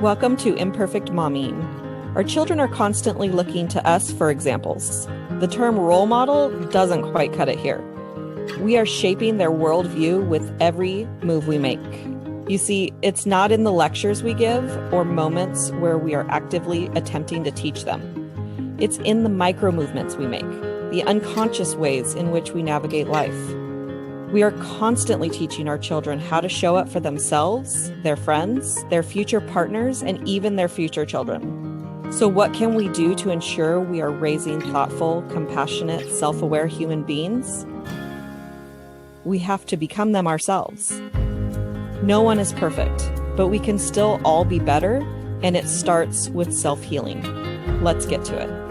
Welcome to Imperfect Momming. Our children are constantly looking to us for examples. The term role model doesn't quite cut it here. We are shaping their worldview with every move we make. You see, it's not in the lectures we give or moments where we are actively attempting to teach them. It's in the micro movements we make, the unconscious ways in which we navigate life. We are constantly teaching our children how to show up for themselves, their friends, their future partners, and even their future children. So what can we do to ensure we are raising thoughtful, compassionate, self-aware human beings? We have to become them ourselves. No one is perfect, but we can still all be better, and it starts with self-healing. Let's get to it.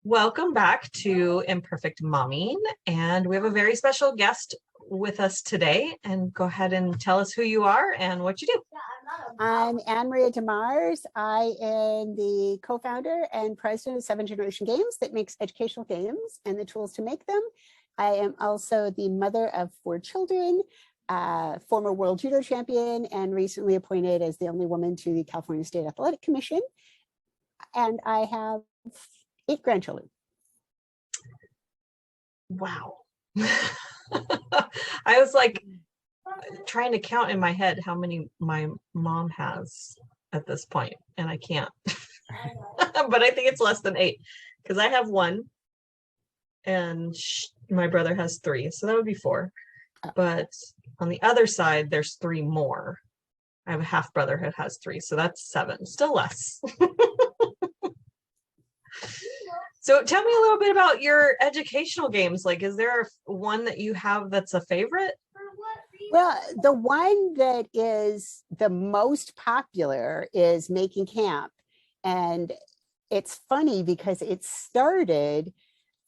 Welcome back to Imperfect Momming, and we have a very special guest with us today. And go ahead and tell us who you are and what you do. I'm AnnMaria De Mars. I am the co-founder and president of 7th Generation Games that makes educational games and the tools to make them. I am also the mother of 4 children, former world judo champion, and recently appointed as the only woman to the California State Athletic Commission. And I have 8 grandchildren. Wow. I was like trying to count in my head how many my mom has at this point, and I can't. But I think it's less than 8 because I have 1 and my brother has 3, so that would be 4. But on the other side, there's 3 more. I have a half brother who has 3, so that's 7, still less. So tell me a little bit about your educational games. Like, is there one that you have that's a favorite? Well, the one that is the most popular is Making Camp. And it's funny because it started,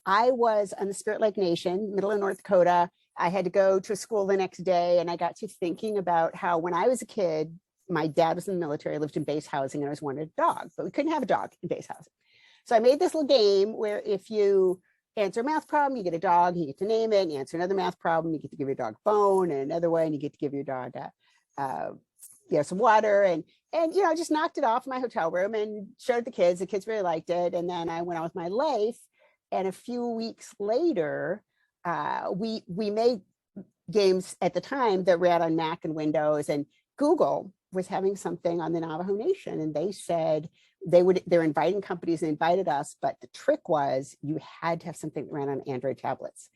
I was on the Spirit Lake Nation, middle of North Dakota. I had to go to school the next day, and I got to thinking about how when I was a kid, my dad was in the military, I lived in base housing, and I always wanted a dog, but we couldn't have a dog in base housing. So I made this little game where if you answer a math problem, you get a dog, you get to name it, and you answer another math problem, you get to give your dog a bone, and another one, you get to give your dog some water, and just knocked it off in my hotel room and showed the kids. The kids really liked it. And then I went on with my life. And a few weeks later, we made games at the time that ran on Mac and Windows, and Google was having something on the Navajo Nation, and they said they're inviting companies, and invited us, but the trick was you had to have something that ran on Android tablets.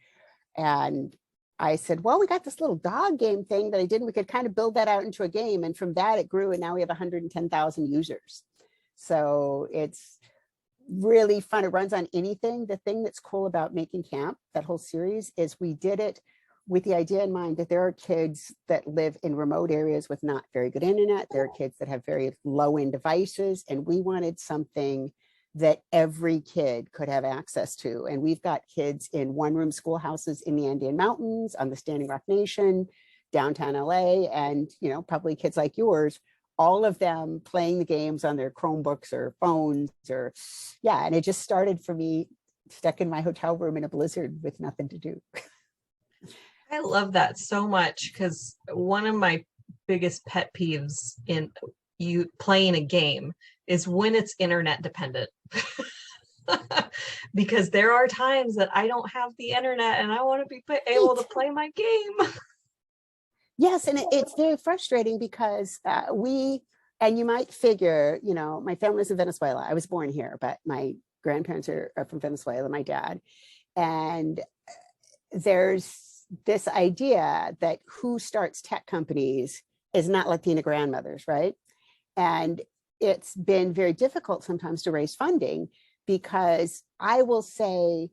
And I said, well, we got this little dog game thing that I did, we could kind of build that out into a game. And from that it grew, and now we have 110,000 users. So it's really fun. It runs on anything. The thing that's cool about Making Camp, that whole series, is we did it with the idea in mind that there are kids that live in remote areas with not very good internet. There are kids that have very low-end devices, and we wanted something that every kid could have access to. And we've got kids in one-room schoolhouses in the Andean Mountains, on the Standing Rock Nation, downtown LA, and probably kids like yours, all of them playing the games on their Chromebooks or phones, and it just started for me stuck in my hotel room in a blizzard with nothing to do. I love that so much, because one of my biggest pet peeves in you playing a game is when it's internet dependent. Because there are times that I don't have the internet and I want to be able to play my game. Yes, and it's very frustrating because and you might figure, my family's in Venezuela. I was born here, but my grandparents are from Venezuela, my dad. And there's this idea that who starts tech companies is not Latina grandmothers, right? And it's been very difficult sometimes to raise funding, because I will say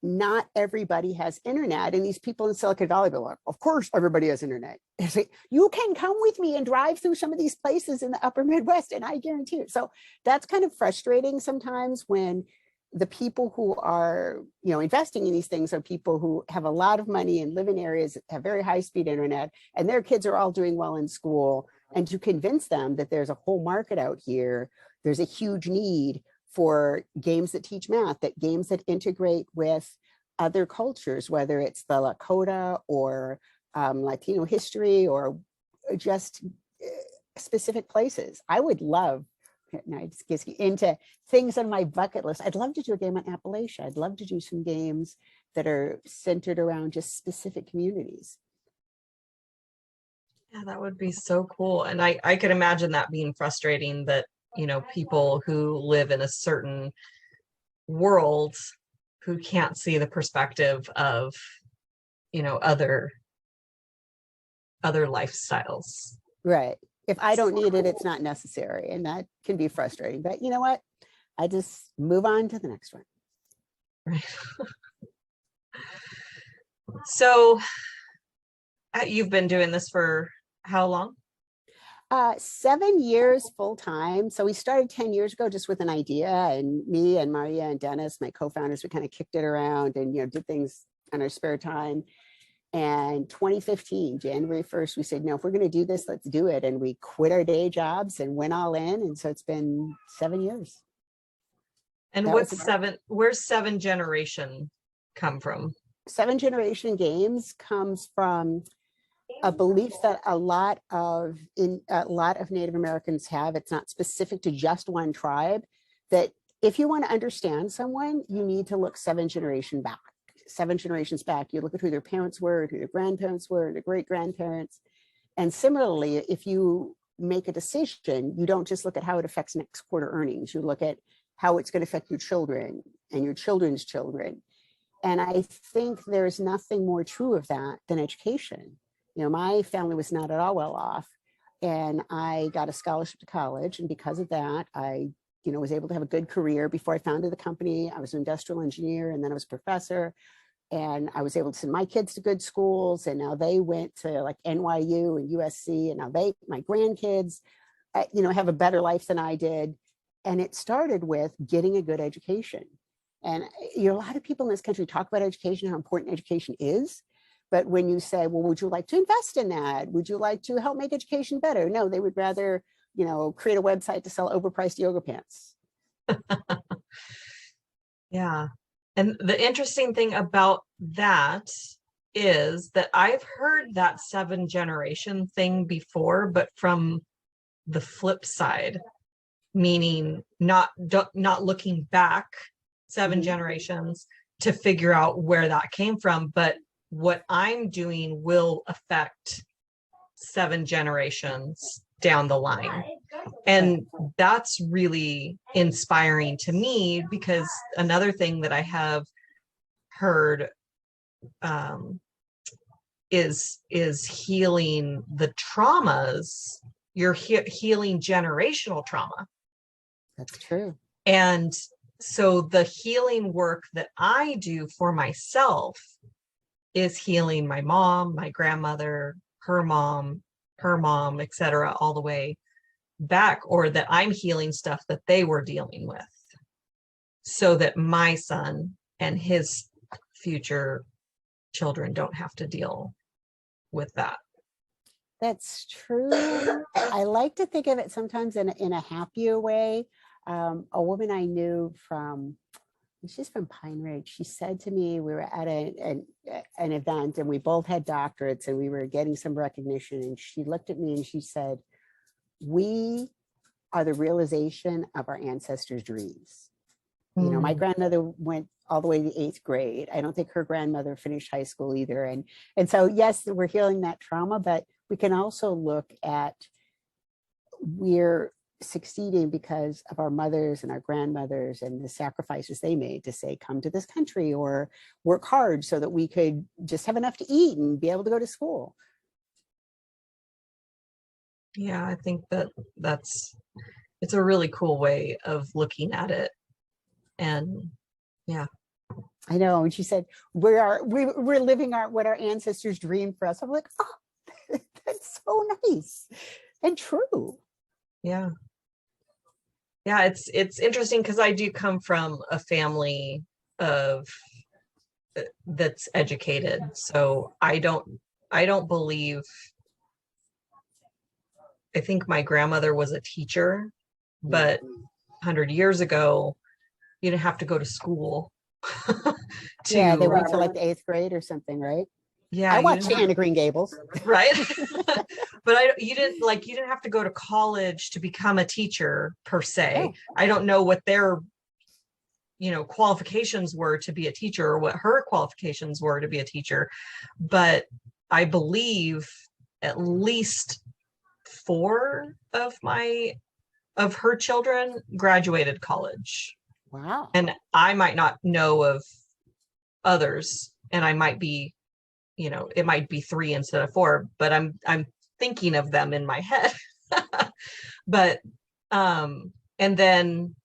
not everybody has internet, and these people in Silicon Valley be like, of course everybody has internet. It's like, you can come with me and drive through some of these places in the upper Midwest, and I guarantee it. So that's kind of frustrating sometimes when the people who are, investing in these things are people who have a lot of money and live in areas that have very high-speed internet, and their kids are all doing well in school. And to convince them that there's a whole market out here, there's a huge need for games that teach math, that games that integrate with other cultures, whether it's the Lakota or Latino history or just specific places. I would love, now I just get into things on my bucket list. I'd love to do a game on Appalachia. I'd love to do some games that are centered around just specific communities. Yeah, that would be so cool. And I could imagine that being frustrating, that, you know, people who live in a certain world who can't see the perspective of, you know, other lifestyles. Right. If I don't need it, it's not necessary. And that can be frustrating. But you know what? I just move on to the next one. Right. So you've been doing this for how long? 7 years full time. So we started 10 years ago just with an idea, and me and Maria and Dennis, my co-founders, we kind of kicked it around and, you know, did things on our spare time. And 2015, January 1st, we said, no, if we're going to do this, let's do it. And we quit our day jobs and went all in. And so it's been 7 years. And where's Seven Generation come from? Seven Generation Games comes from a belief that a lot of Native Americans have. It's not specific to just one tribe, that if you want to understand someone, you need to look 7 generations back. You look at who their parents were, who their grandparents were, their great grandparents. And similarly, if you make a decision, you don't just look at how it affects next quarter earnings. You look at how it's going to affect your children and your children's children. And I think there's nothing more true of that than education. You know, my family was not at all well off, and I got a scholarship to college. And because of that, I, you know, was able to have a good career. Before I founded the company, I was an industrial engineer, and then I was a professor. And I was able to send my kids to good schools. And now they went to like NYU and USC. And now my grandkids, you know, have a better life than I did. And it started with getting a good education. And, you know, a lot of people in this country talk about education, how important education is. But when you say, well, would you like to invest in that? Would you like to help make education better? No, they would rather, you know, create a website to sell overpriced yoga pants. Yeah. And the interesting thing about that is that I've heard that 7 generation thing before, but from the flip side, meaning not looking back 7 generations to figure out where that came from, but what I'm doing will affect 7 generations down the line. And that's really inspiring to me, because another thing that I have heard is healing the traumas. You're healing generational trauma. That's true. And so the healing work that I do for myself is healing my mom, my grandmother, her mom, etc., all the way back, or that I'm healing stuff that they were dealing with, so that my son and his future children don't have to deal with that. That's true. I like to think of it sometimes in a happier way. A woman I knew she's from Pine Ridge. She said to me, we were at an event and we both had doctorates and we were getting some recognition. And she looked at me and she said, we are the realization of our ancestors' dreams. You know, my grandmother went all the way to 8th grade. I don't think her grandmother finished high school either. And so, yes, we're healing that trauma, but we can also look at we're succeeding because of our mothers and our grandmothers and the sacrifices they made to say, come to this country or work hard so that we could just have enough to eat and be able to go to school. Yeah, I think it's a really cool way of looking at it. And yeah, I know. And she said, we're living what our ancestors dreamed for us. I'm like, oh, that's so nice and true. Yeah. Yeah, it's interesting because I do come from a family that's educated. So I don't believe, I think my grandmother was a teacher, but 100 years ago, you didn't have to go to school Yeah, they to, went to like the 8th grade or something, right? yeah, I you watched didn't Anne of Green Gables. right? But you didn't have to go to college to become a teacher per se. Oh. I don't know what their qualifications were to be a teacher, or what her qualifications were to be a teacher, but I believe at least 4 of her children graduated college. Wow. And I might not know of others, and I might be, it might be 3 instead of 4, but I'm thinking of them in my head. But and then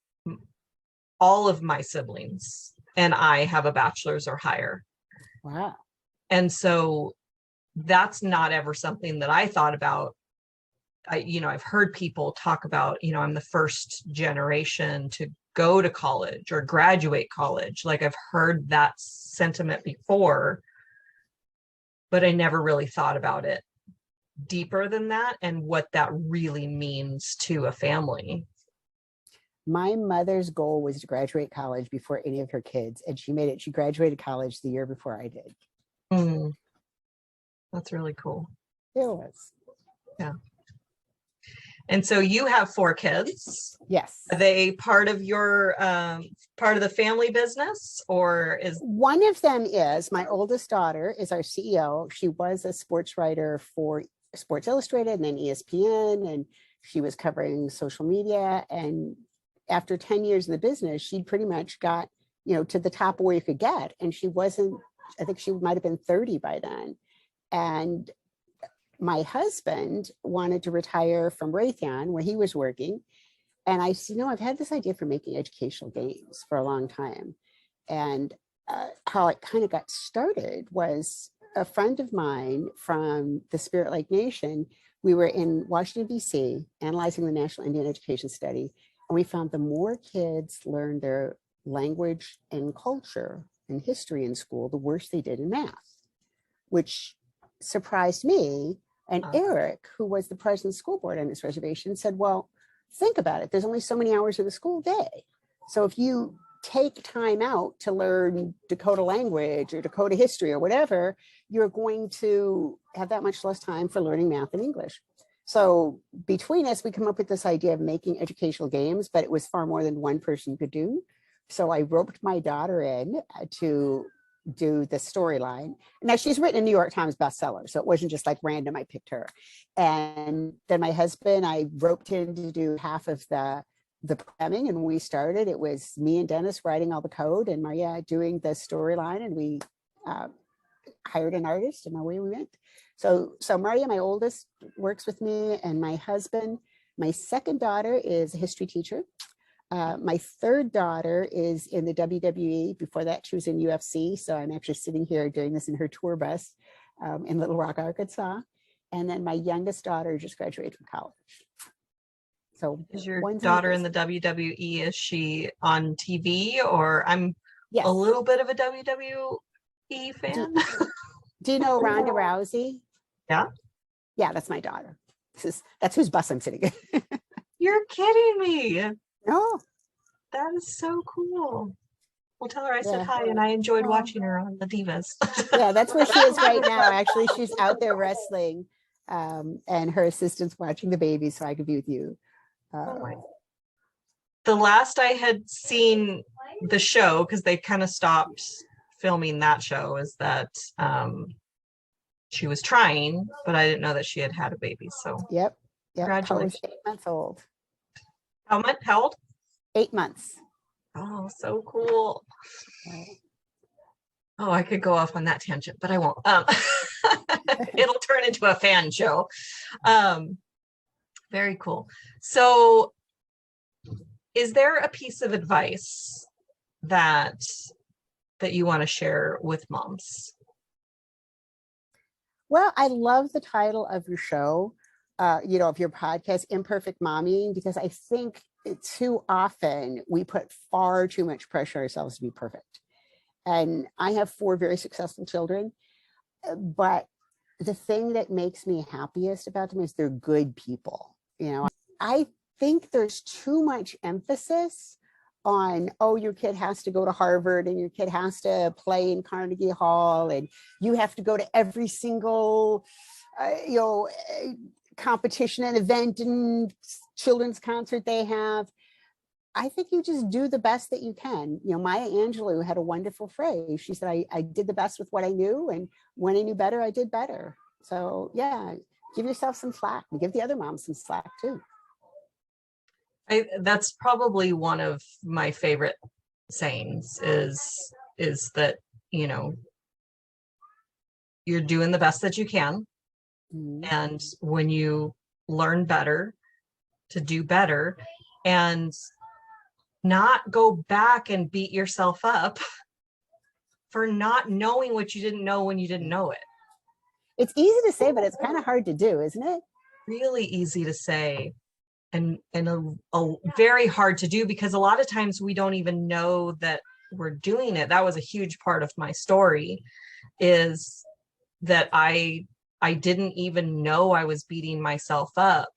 all of my siblings and I have a bachelor's or higher. Wow. And so that's not ever something that I thought about. I've heard people talk about, I'm the first generation to go to college or graduate college. Like, I've heard that sentiment before, but I never really thought about it deeper than that and what that really means to a family. My mother's goal was to graduate college before any of her kids, and she made it. She graduated college the year before I did. Mm. That's really cool. It was. Yeah. And so you have 4 kids. Yes. Are they part of your part of the family business, or is one of them is my oldest daughter is our CEO. She was a sports writer for Sports Illustrated and then ESPN, and she was covering social media. And after 10 years in the business, she pretty much got, to the top of where you could get. And she wasn't, I think she might have been 30 by then. And my husband wanted to retire from Raytheon where he was working. And I said, I've had this idea for making educational games for a long time. And how it kind of got started was a friend of mine from the Spirit Lake Nation. We were in Washington, D.C., analyzing the National Indian Education Study. And we found the more kids learned their language and culture and history in school, the worse they did in math, which surprised me. And Eric, who was the president of the school board on this reservation, said, well, think about it. There's only so many hours in the school day. So if you take time out to learn Dakota language or Dakota history or whatever, you're going to have that much less time for learning math and English. So between us, we come up with this idea of making educational games, but it was far more than one person could do. So I roped my daughter in to do the storyline. Now she's written a New York Times bestseller, so it wasn't just like random, I picked her. And then my husband, I roped in to do half of the programming, and when we started, it was me and Dennis writing all the code and Maria doing the storyline, and we hired an artist, and away we went. So Maria, my oldest, works with me, and my husband. My second daughter is a history teacher. My third daughter is in the WWE. Before that, she was in UFC. So I'm actually sitting here doing this in her tour bus in Little Rock, Arkansas. And then my youngest daughter just graduated from college. So is your daughter in the WWE? Is she on TV, or I'm a little bit of a WWE fan? Do you know Ronda Rousey? Yeah. Yeah, that's my daughter. That's whose bus I'm sitting in. You're kidding me. No. That is so cool. Well, tell her I said hi, and I enjoyed watching her on the Divas. Yeah, that's where she is right now. Actually, she's out there wrestling, and her assistant's watching the baby, so I could be with you. The last I had seen the show, because they kind of stopped filming that show, is that she was trying, but I didn't know that she had had a baby. So yep. Congratulations. 8 months old. How old? 8 months. Oh, so cool. Oh, I could go off on that tangent, but I won't. It'll turn into a fan show. Very cool. So is there a piece of advice that you want to share with moms? Well, I love the title of your show, of your podcast, Imperfect Momming, because I think too often we put far too much pressure on ourselves to be perfect. And I have 4 very successful children, but the thing that makes me happiest about them is they're good people. I think there's too much emphasis on, oh, your kid has to go to Harvard and your kid has to play in Carnegie Hall and you have to go to every single, competition and event and children's concert they have. I think you just do the best that you can. Maya Angelou had a wonderful phrase. She said, I did the best with what I knew. And when I knew better, I did better. So yeah, give yourself some slack and give the other moms some slack too. That's probably one of my favorite sayings is that, you're doing the best that you can. Mm-hmm. And when you learn better, to do better, and not go back and beat yourself up for not knowing what you didn't know when you didn't know it. It's easy to say, but it's kind of hard to do, isn't it? Really easy to say. And a very hard to do, because a lot of times we don't even know that we're doing it. That was a huge part of my story, is that I didn't even know I was beating myself up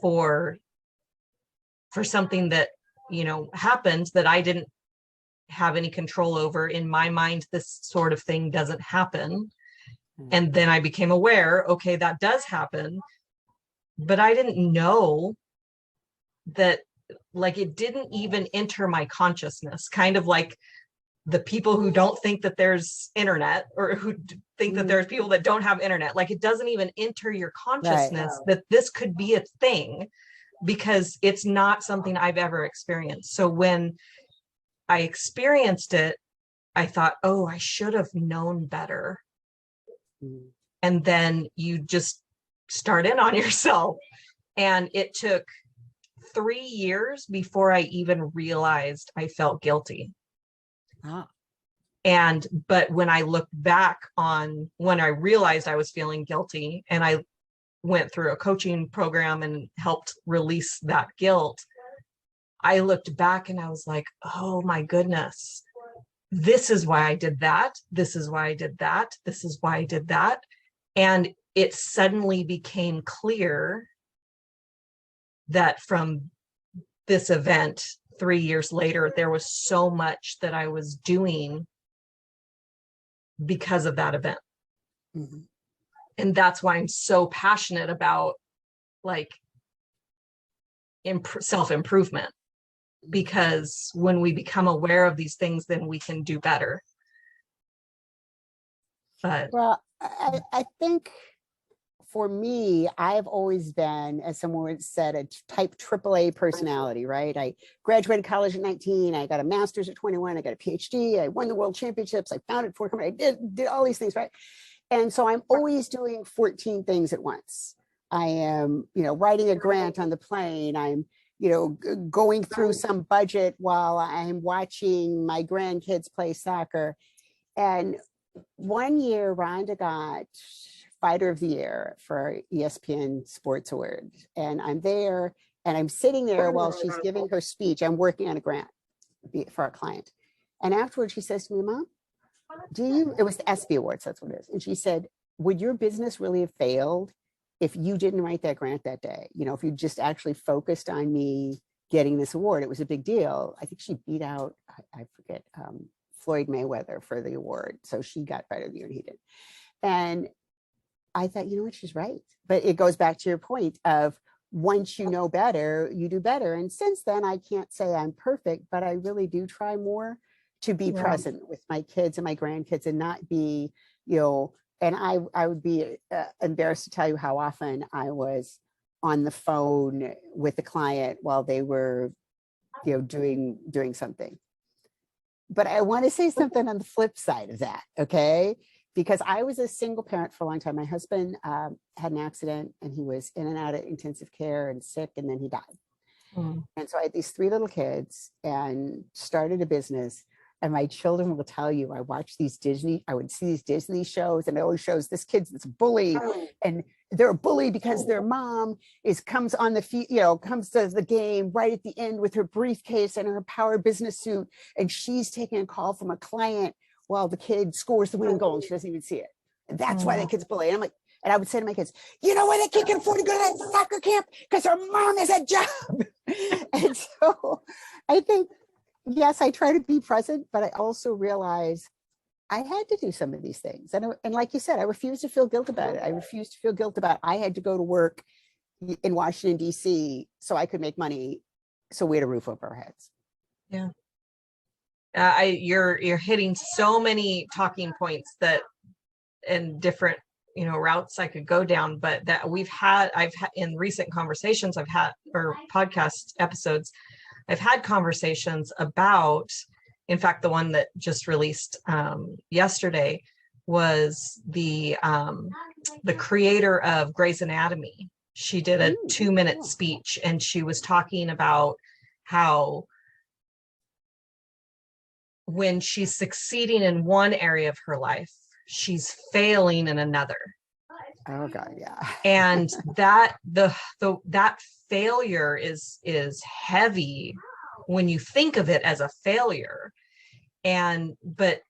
for something that, happened that I didn't have any control over. In my mind, this sort of thing doesn't happen. And then I became aware, okay, that does happen. But I didn't know that, like, it didn't even enter my consciousness, kind of like the people who don't think that there's internet, or who think that there's people that don't have internet. Like, it doesn't even enter your consciousness that this could be a thing, because it's not something I've ever experienced. So when I experienced it, I thought, oh, I should have known better. And then you just start in on yourself. And it took 3 years before I even realized I felt guilty. But when I looked back on when I realized I was feeling guilty, and I went through a coaching program and helped release that guilt, I looked back and I was like, oh my goodness, this is why I did that. This is why I did that. This is why I did that. And it suddenly became clear that from this event 3 years later, there was so much that I was doing because of that event. Mm-hmm. And that's why I'm so passionate about, like, self-improvement, because when we become aware of these things, then we can do better. But well, I think for me, I've always been, as someone said, a type AAA personality, right? I graduated college at 19. I got a master's at 21. I got a Ph.D. I won the world championships. I founded 4 companies. I did all these things, right? And so I'm always doing 14 things at once. I am, writing a grant on the plane. I'm, going through some budget while I'm watching my grandkids play soccer. And one year, Rhonda got Fighter of the Year for ESPN Sports Awards. And I'm there and I'm sitting there while she's giving her speech. I'm working on a grant for a client. And afterwards, she says to me, Mom, it was the ESPY Awards, that's what it is. And she said, would your business really have failed if you didn't write that grant that day? If you just actually focused on me getting this award? It was a big deal. I think she beat out, I forget, Floyd Mayweather for the award. So she got Fighter of the Year and he did. And I thought, you know what, she's right. But it goes back to your point of, once you know better, you do better. And since then, I can't say I'm perfect, but I really do try more to be present with my kids and my grandkids, and not be, and I would be embarrassed to tell you how often I was on the phone with a client while they were, doing something. But I want to say something on the flip side of that, okay? Because I was a single parent for a long time. My husband had an accident and he was in and out of intensive care and sick, and then he died. And so I had these 3 little kids and started a business. And my children will tell you, I would see these Disney shows, and it always shows this kid's this bully, and they're a bully because their mom comes on the comes to the game right at the end with her briefcase and her power business suit, and she's taking a call from a client while the kid scores the winning goal and she doesn't even see it. And that's why that kid's bully. And I'm like, and I would say to my kids, you know why that kid can afford to go to that soccer camp? Because her mom has a job. And so I think yes, I try to be present, but I also realize I had to do some of these things. And like you said, I refuse to feel guilt about it. I refuse to feel guilt about I had to go to work in Washington, D.C. so I could make money so we had a roof over our heads. Yeah. You're hitting so many talking points that and different, routes I could go down, but that I've had in recent conversations or podcast episodes, I've had conversations about, in fact, the one that just released yesterday was the creator of Grey's Anatomy. She did a 2-minute speech, and she was talking about how when she's succeeding in one area of her life, she's failing in another. Oh God, yeah. And that that failure is heavy when you think of it as a failure. But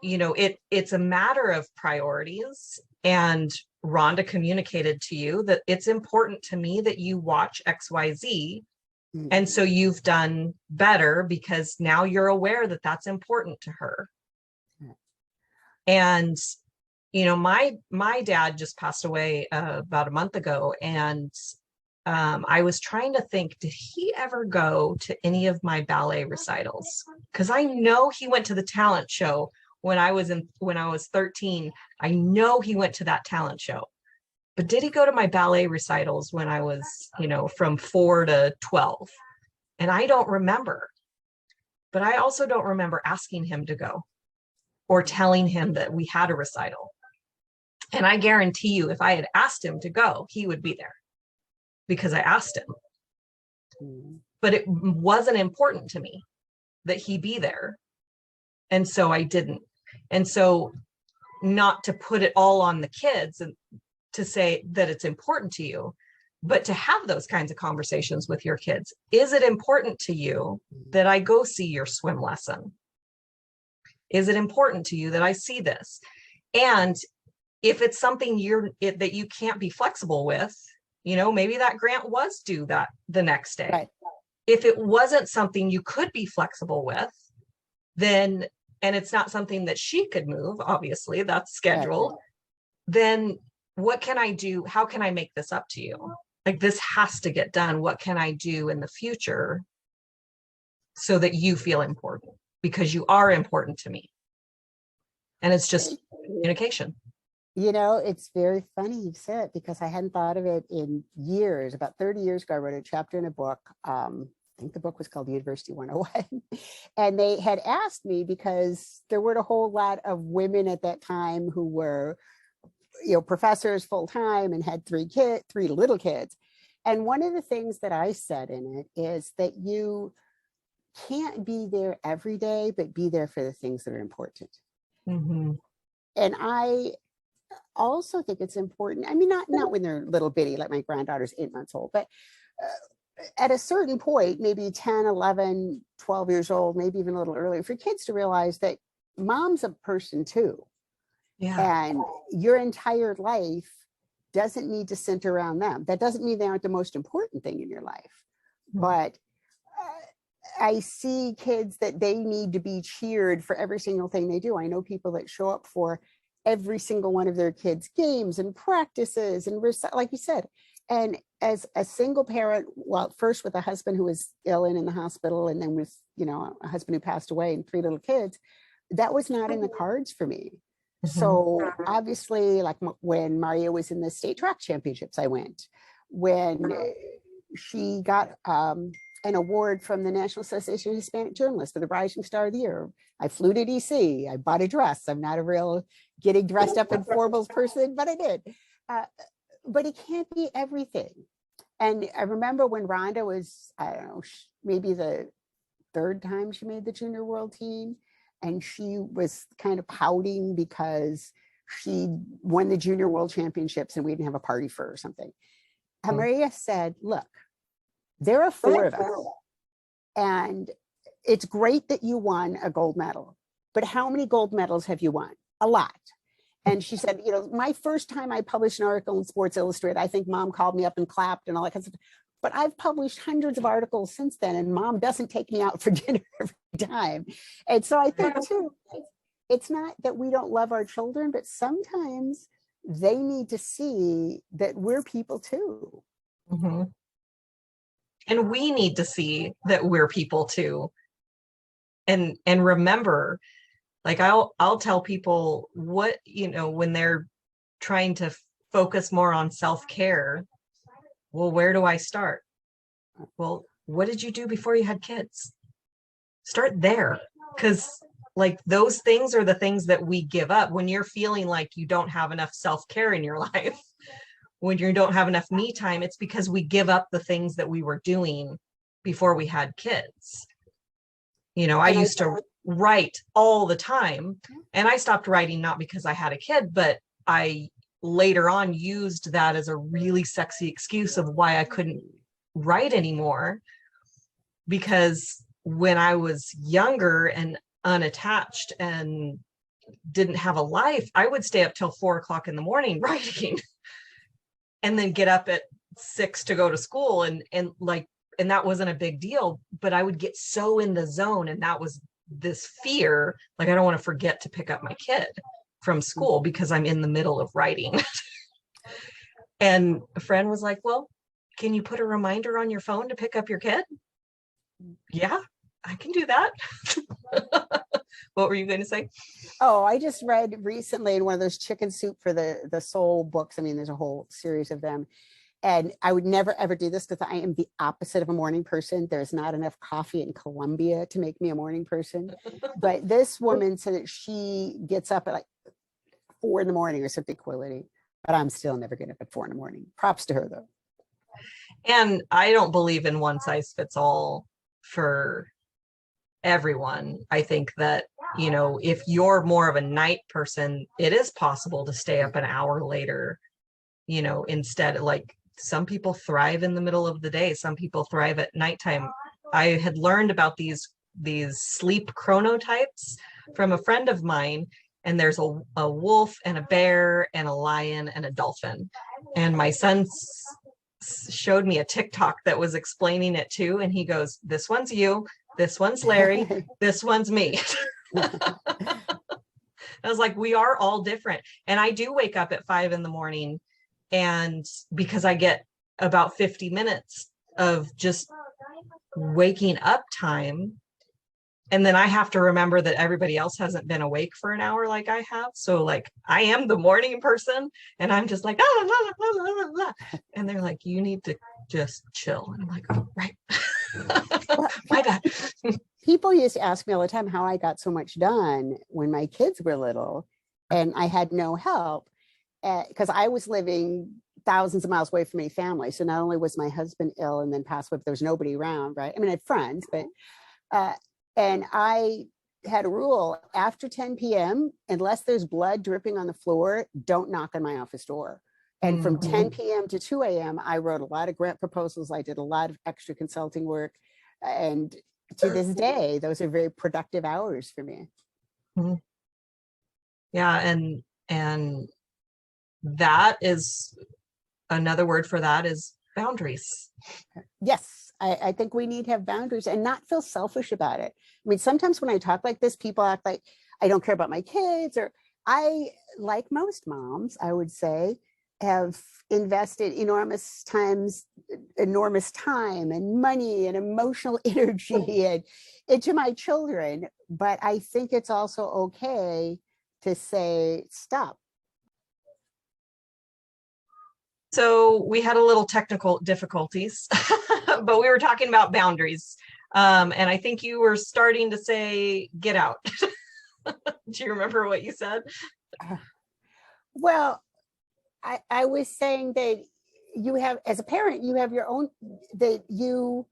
it's a matter of priorities. And Rhonda communicated to you that it's important to me that you watch XYZ. And so you've done better because now you're aware that that's important to her. And, my dad just passed away about a month ago. And I was trying to think, did he ever go to any of my ballet recitals? Because I know he went to the talent show when I was 13. I know he went to that talent show. But did he go to my ballet recitals when I was, from 4 to 12? And I don't remember. But I also don't remember asking him to go or telling him that we had a recital. And I guarantee you, if I had asked him to go, he would be there because I asked him. But it wasn't important to me that he be there. And so I didn't. And so not to put it all on the kids and to say that it's important to you, but to have those kinds of conversations with your kids. Is it important to you that I go see your swim lesson? Is it important to you that I see this? And if it's something that you can't be flexible with, maybe that grant was due that the next day. Right. If it wasn't something you could be flexible with, then, and it's not something that she could move, obviously that's scheduled, right. Then what can I do? How can I make this up to you? Like, this has to get done. What can I do in the future so that you feel important? Because you are important to me. And it's just communication. It's very funny you said it, because I hadn't thought of it in years. About 30 years ago, I wrote a chapter in a book. I think the book was called University 101. And they had asked me, because there weren't a whole lot of women at that time who were, professors full time and had 3 little kids. And one of the things that I said in it is that you can't be there every day, but be there for the things that are important. Mm-hmm. And I also think it's important. I mean, not when they're little bitty, like my granddaughter's 8 months old, but at a certain point, maybe 10, 11, 12 years old, maybe even a little earlier, for kids to realize that mom's a person too. Yeah. And your entire life doesn't need to center around them. That doesn't mean they aren't the most important thing in your life. Mm-hmm. But I see kids that they need to be cheered for every single thing they do. I know people that show up for every single one of their kids' games and practices and like you said. And as a single parent, well, first with a husband who was ill and in the hospital, and then with, a husband who passed away and 3 little kids, that was not in the cards for me. Mm-hmm. So obviously, like when Maria was in the state track championships, I went. When she got an award from the National Association of Hispanic Journalists for the Rising Star of the Year, I flew to DC. I bought a dress. I'm not a real getting dressed up in formals person, but I did. But it can't be everything. And I remember when Rhonda was, I don't know, maybe the 3rd time she made the junior world team, and she was kind of pouting because she won the junior world championships and we didn't have a party for her or something. AnnMaria said, look, there are 4 of us, and it's great that you won a gold medal, but how many gold medals have you won? A lot. And she said, my first time I published an article in Sports Illustrated, I think mom called me up and clapped and all that kind of stuff. but I've published hundreds of articles since then, and mom doesn't take me out for dinner every time. And so I think too, it's not that we don't love our children, but sometimes they need to see that we're people too. Mm-hmm. And we need to see that we're people too. And remember, like I'll tell people what, when they're trying to focus more on self-care, well, where do I start? Well, what did you do before you had kids? Start there. Because like those things are the things that we give up when you're feeling like you don't have enough self-care in your life. When you don't have enough me time, it's because we give up the things that we were doing before we had kids. I used to write all the time, and I stopped writing not because I had a kid, but I later on used that as a really sexy excuse of why I couldn't write anymore. Because when I was younger and unattached and didn't have a life, I would stay up till 4:00 in the morning writing. And then get up at 6 to go to school, and that wasn't a big deal, but I would get so in the zone, and that was this fear, like I don't want to forget to pick up my kid from school because I'm in the middle of writing. And a friend was like, well, can you put a reminder on your phone to pick up your kid? Yeah, I can do that. What were you going to say? Oh, I just read recently in one of those Chicken Soup for the Soul books. I mean, there's a whole series of them. And I would never, ever do this because I am the opposite of a morning person. There's not enough coffee in Colombia to make me a morning person. But this woman said that she gets up at like 4 in the morning or something equivalent. But I'm still never getting up at 4 in the morning. Props to her, though. And I don't believe in one size fits all for everyone. I think that, if you're more of a night person, it is possible to stay up an hour later, instead. Like some people thrive in the middle of the day. Some people thrive at nighttime. I had learned about these sleep chronotypes from a friend of mine, and there's a wolf and a bear and a lion and a dolphin. And my son showed me a TikTok that was explaining it too. And he goes, this one's you, this one's Larry, this one's me. I was like, we are all different. And I do wake up at 5 in the morning, and because I get about 50 minutes of just waking up time. And then I have to remember that everybody else hasn't been awake for an hour like I have. So like I am the morning person, and I'm just like, ah, blah, blah, blah, blah, blah. And they're like, you need to just chill. And I'm like, oh, right. My bad. People used to ask me all the time how I got so much done when my kids were little and I had no help, because I was living thousands of miles away from any family. So not only was my husband ill and then passed away, but there was nobody around, right? I mean, I had friends, but and I had a rule: after 10 p.m., unless there's blood dripping on the floor, don't knock on my office door. And from 10 p.m. to 2 a.m., I wrote a lot of grant proposals. I did a lot of extra consulting work. And to this day, those are very productive hours for me. Yeah. And that is another word for that is boundaries. Yes. I think we need to have boundaries and not feel selfish about it. I mean, sometimes when I talk like this, people act like I don't care about my kids, or I, like most moms, I would say, have invested enormous time and money and emotional energy into my children. But I think it's also okay to say, stop. So we had a little technical difficulties, but we were talking about boundaries. And I think you were starting to say, get out. Do you remember what you said? Well, I was saying that you have, as a parent, you have your own, that you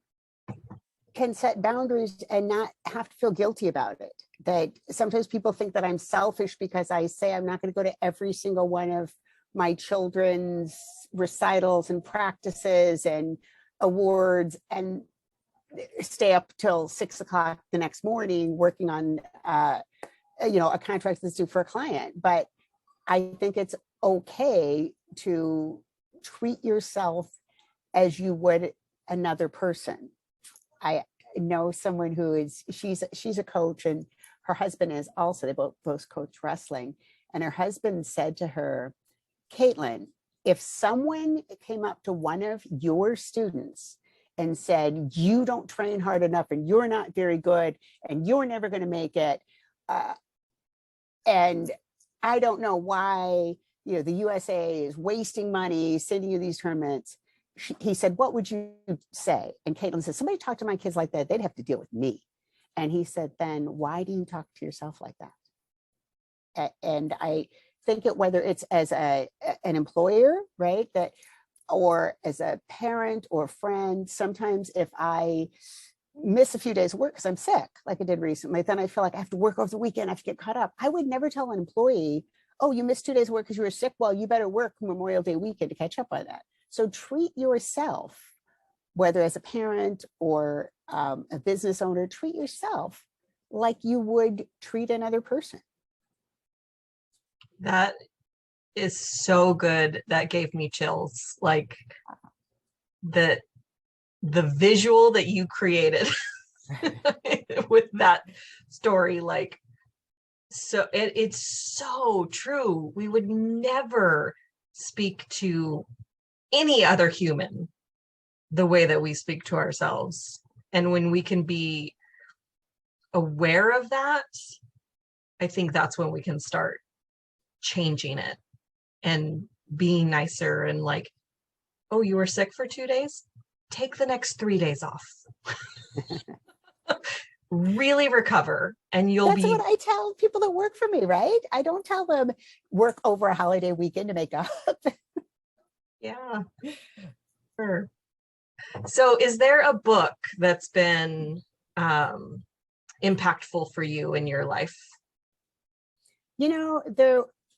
can set boundaries and not have to feel guilty about it. That sometimes people think that I'm selfish because I say I'm not going to go to every single one of my children's recitals and practices and awards and stay up till 6 o'clock the next morning working on a contract that's due for a client. But I think it's okay to treat yourself as you would another person. I know someone who is, she's a coach, and her husband is also, they both coach wrestling. And her husband said to her, Caitlin, if someone came up to one of your students and said, you don't train hard enough and you're not very good and you're never going to make it, and I don't know why, you know, the USA is wasting money sending you these tournaments. He said, what would you say? And Caitlin said, somebody talk to my kids like that, they'd have to deal with me. And he said, then why do you talk to yourself like that? And I think it, whether it's as an employer, right, that, or as a parent or friend, sometimes if I miss a few days of work because I'm sick, like I did recently, then I feel like I have to work over the weekend, I have to get caught up. I would never tell an employee, oh, you missed 2 days of work because you were sick. Well, you better work Memorial Day weekend to catch up on that. So treat yourself, whether as a parent or a business owner, treat yourself like you would treat another person. That is so good. That gave me chills. Like the visual that you created with that story, like, so it's so true. We would never speak to any other human the way that we speak to ourselves. And when we can be aware of that, I think that's when we can start changing it and being nicer and like, oh, you were sick for 2 days? Take the next 3 days off. Really recover, and That's what I tell people that work for me, right? I don't tell them work over a holiday weekend to make up. Yeah, sure. So is there a book that's been impactful for you in your life? You know,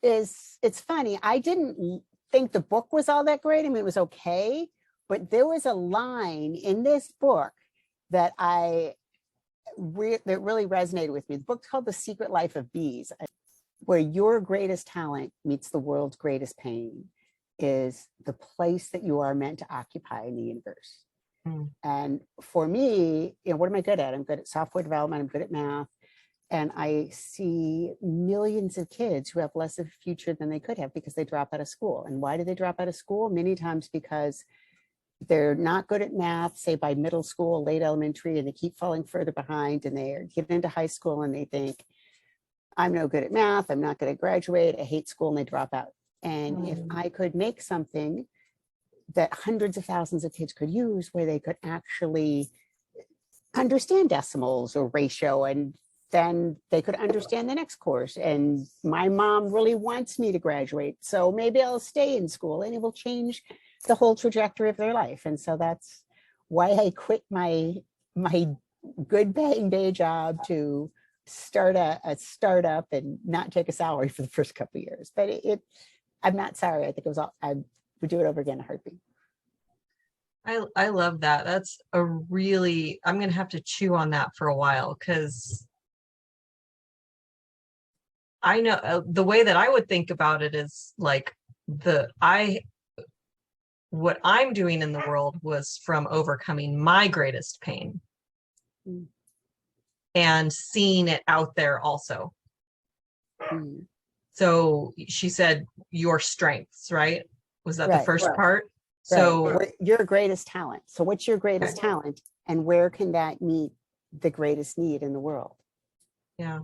it's funny. I didn't think the book was all that great. I mean, it was okay, but there was a line in this book that that really resonated with me. The book's called The Secret Life of Bees, where your greatest talent meets the world's greatest pain is the place that you are meant to occupy in the universe. Mm. And for me, you know, what am I good at? I'm good at software development. I'm good at math. And I see millions of kids who have less of a future than they could have because they drop out of school. And why do they drop out of school? Many times because they're not good at math, say by middle school, late elementary, and they keep falling further behind, and they get into high school and they think, I'm no good at math, I'm not going to graduate, I hate school, and they drop out. And if I could make something that hundreds of thousands of kids could use, where they could actually understand decimals or ratio, and then they could understand the next course. And my mom really wants me to graduate, so maybe I'll stay in school, and it will change the whole trajectory of their life. And so that's why I quit my good paying day job to start a startup and not take a salary for the first couple of years. But I'm not sorry. I think it was all, I would do it over again in a heartbeat. I love that. That's a really, I'm going to have to chew on that for a while, because I know the way that I would think about it is like what I'm doing in the world was from overcoming my greatest pain and seeing it out there also. So she said your strengths, right? Was that the first part? So your greatest talent. So what's your greatest talent, and where can that meet the greatest need in the world? Yeah.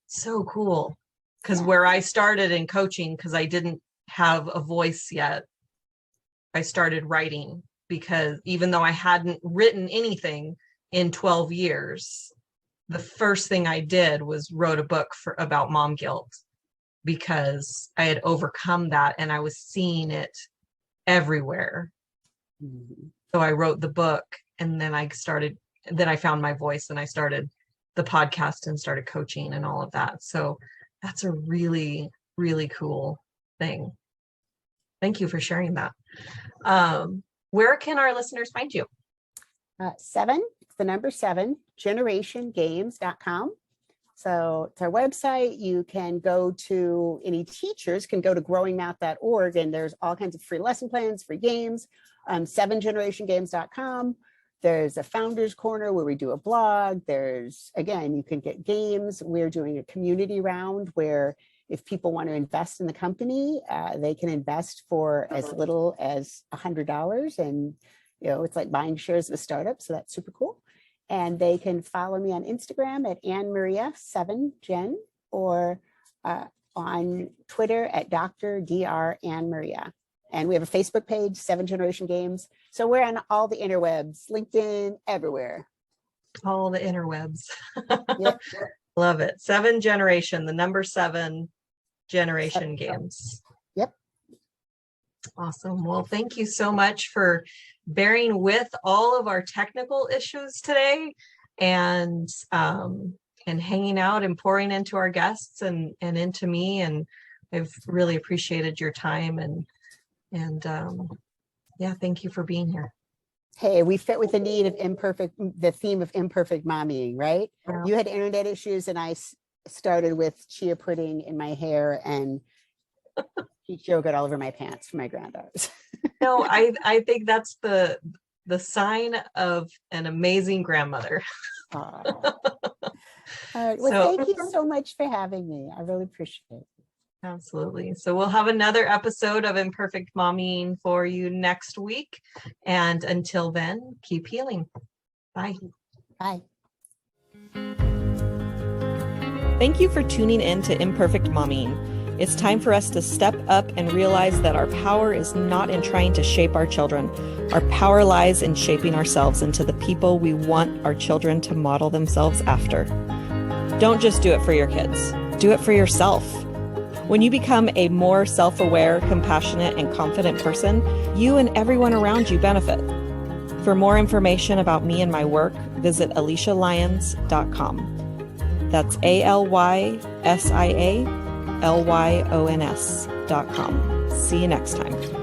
So cool. Because where I started in coaching, because I didn't have a voice yet, I started writing, because even though I hadn't written anything in 12 years, the first thing I did was wrote a book about mom guilt, because I had overcome that and I was seeing it everywhere. So I wrote the book, and then I found my voice, and I started the podcast and started coaching and all of that. So that's a really, really cool thing. Thank you for sharing that. Where can our listeners find you? 7, the number 7, generationgames.com. So it's our website. You can go to, any teachers can go to growingmath.org, and there's all kinds of free lesson plans, free games, 7generationgames.com. There's a founders corner where we do a blog. There's, again, you can get games. We're doing a community round where if people want to invest in the company, they can invest for as little as $100. And, it's like buying shares of a startup. So that's super cool. And they can follow me on Instagram at AnnMaria 7Gen, or on Twitter at Dr. Dr. AnnMaria. And we have a Facebook page, 7 Generation Games. So we're on all the interwebs, LinkedIn, everywhere. All the interwebs. Yep. Love it. 7 Generation, the number 7 Generation Games. Yep. Awesome. Well, thank you so much for bearing with all of our technical issues today, and hanging out and pouring into our guests and into me. And I've really appreciated your time, and yeah, thank you for being here. Hey, we fit with the need of the theme of imperfect mommying, right? Yeah. You had internet issues, and I started with chia pudding in my hair and peach yogurt all over my pants for my granddaughters. No, I think that's the sign of an amazing grandmother. All right. Well, thank you so much for having me. I really appreciate it. Absolutely. So we'll have another episode of Imperfect Mommying for you next week. And until then, keep healing. Bye. Bye. Thank you for tuning in to Imperfect Mommying. It's time for us to step up and realize that our power is not in trying to shape our children. Our power lies in shaping ourselves into the people we want our children to model themselves after. Don't just do it for your kids. Do it for yourself. When you become a more self-aware, compassionate, and confident person, you and everyone around you benefit. For more information about me and my work, visit AlysiaLyons.com. That's AlysiaLyons.com. See you next time.